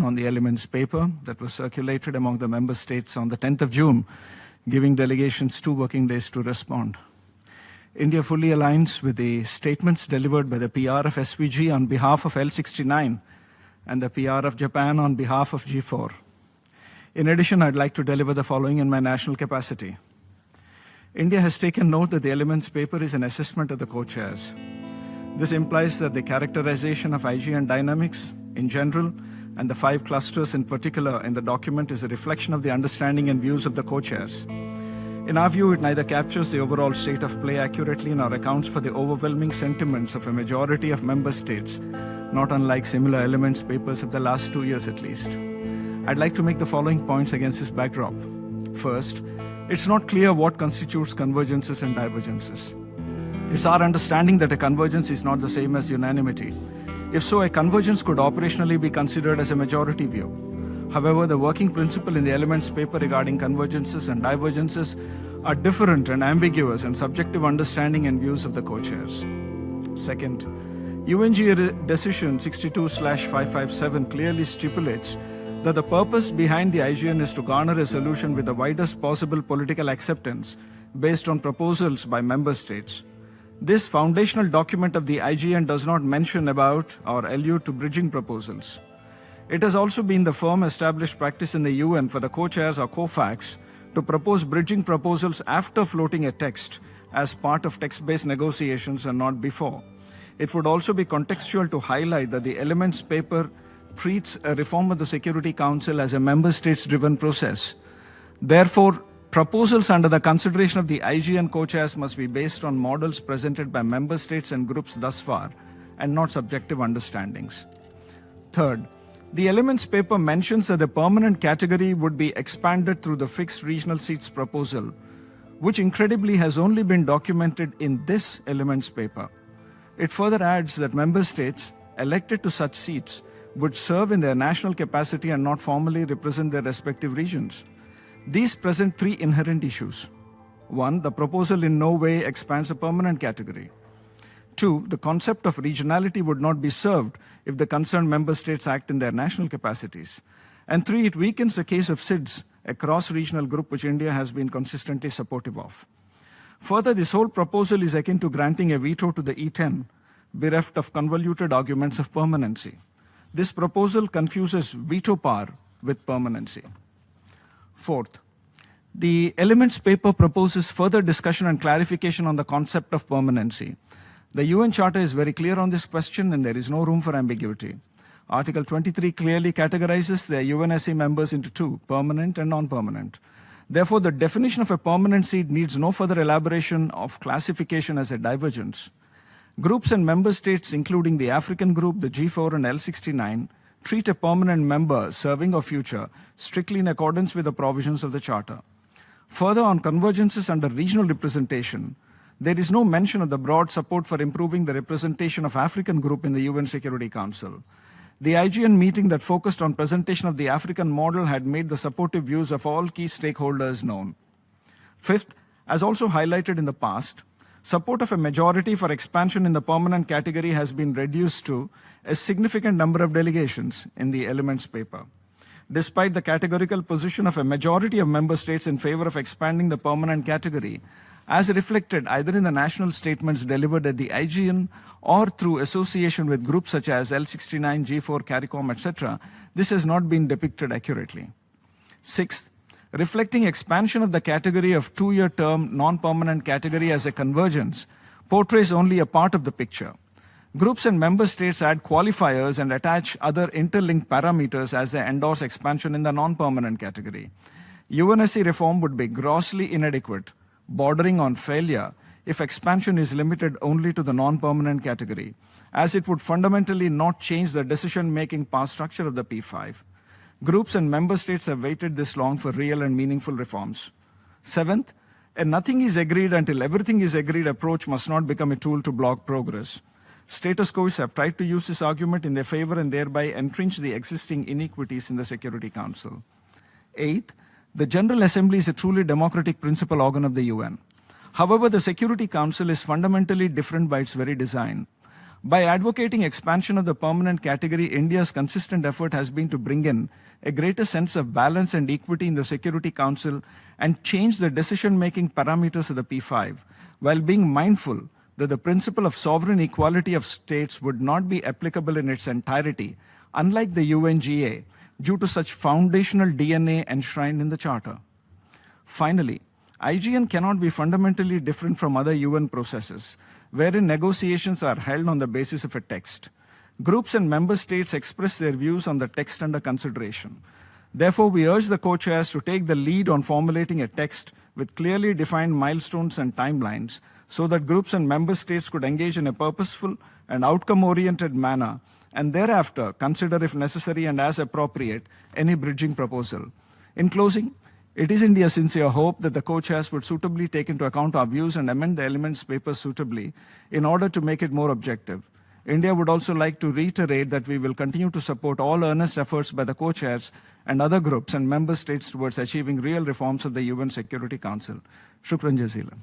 on the elements paper that was circulated among the member states on the 10th of June, giving delegations 2 working days to respond. India fully aligns with the statements delivered by the PR of SVG on behalf of L69 and the PR of Japan on behalf of G4. In addition, I'd like to deliver the following in my national capacity. India has taken note that the elements paper is an assessment of the co-chairs. This implies that the characterization of IGN dynamics in general and the 5 clusters in particular in the document is a reflection of the understanding and views of the co-chairs. In our view, it neither captures the overall state of play accurately nor accounts for the overwhelming sentiments of a majority of member states, not unlike similar elements papers of the last 2 years at least. I'd like to make the following points against this backdrop. First, it's not clear what constitutes convergences and divergences. It's our understanding that a convergence is not the same as unanimity. If so, a convergence could operationally be considered as a majority view. However, the working principle in the elements paper regarding convergences and divergences are different and ambiguous and subjective understanding and views of the co-chairs. Second, UNG decision 62/557 clearly stipulates that the purpose behind the IGN is to garner a solution with the widest possible political acceptance based on proposals by member states. This foundational document of the IGN does not mention about or allude to bridging proposals. It has also been the firm established practice in the UN for the co-chairs or co-facs to propose bridging proposals after floating a text as part of text-based negotiations and not before. It would also be contextual to highlight that the elements paper treats a reform of the Security Council as a member states-driven process. Therefore, proposals under the consideration of the IGN co-chairs must be based on models presented by member states and groups thus far, and not subjective understandings. Third, the elements paper mentions that the permanent category would be expanded through the fixed regional seats proposal, which incredibly has only been documented in this elements paper. It further adds that member states elected to such seats would serve in their national capacity and not formally represent their respective regions. These present 3 inherent issues. 1, the proposal in no way expands a permanent category. 2, the concept of regionality would not be served if the concerned member states act in their national capacities. And 3, it weakens the case of SIDS, a cross-regional group which India has been consistently supportive of. Further, this whole proposal is akin to granting a veto to the E10, bereft of convoluted arguments of permanency. This proposal confuses veto power with permanency. Fourth, the elements paper proposes further discussion and clarification on the concept of permanency. The UN Charter is very clear on this question and there is no room for ambiguity. Article 23 clearly categorizes the UNSC members into 2, permanent and non-permanent. Therefore, the definition of a permanent seat needs no further elaboration of classification as a divergence. Groups and member states, including the African group, the G4 and L69, treat a permanent member, serving or future, strictly in accordance with the provisions of the Charter. Further, on convergences under regional representation, there is no mention of the broad support for improving the representation of African group in the UN Security Council. The IGN meeting that focused on presentation of the African model had made the supportive views of all key stakeholders known. Fifth, as also highlighted in the past, support of a majority for expansion in the permanent category has been reduced to a significant number of delegations in the elements paper. Despite the categorical position of a majority of member states in favor of expanding the permanent category, as reflected either in the national statements delivered at the IGN or through association with groups such as L69, G4, CARICOM, etc., this has not been depicted accurately. Sixth, reflecting expansion of the category of 2-year term non-permanent category as a convergence portrays only a part of the picture. Groups and member states add qualifiers and attach other interlinked parameters as they endorse expansion in the non-permanent category. UNSC reform would be grossly inadequate, bordering on failure, if expansion is limited only to the non-permanent category, as it would fundamentally not change the decision-making power structure of the P5. Groups and member states have waited this long for real and meaningful reforms. Seventh, a nothing is agreed until everything is agreed approach must not become a tool to block progress. Status quos have tried to use this argument in their favor and thereby entrench the existing inequities in the Security Council. Eighth, the General Assembly is a truly democratic principal organ of the UN. However, the Security Council is fundamentally different by its very design. By advocating expansion of the permanent category, India's consistent effort has been to bring in a greater sense of balance and equity in the Security Council and change the decision-making parameters of the P5, while being mindful that the principle of sovereign equality of states would not be applicable in its entirety, unlike the UNGA, due to such foundational DNA enshrined in the Charter. Finally, IGN cannot be fundamentally different from other UN processes, wherein negotiations are held on the basis of a text. Groups and member states express their views on the text under consideration. Therefore, we urge the co-chairs to take the lead on formulating a text with clearly defined milestones and timelines so that groups and member states could engage in a purposeful and outcome-oriented manner and thereafter consider, if necessary and as appropriate, any bridging proposal. In closing, it is India's sincere hope that the co-chairs would suitably take into account our views and amend the elements papers suitably in order to make it more objective. India would also like to reiterate that we will continue to support all earnest efforts by the co-chairs and other groups and member states towards achieving real reforms of the UN Security Council. Shukran jazeelan.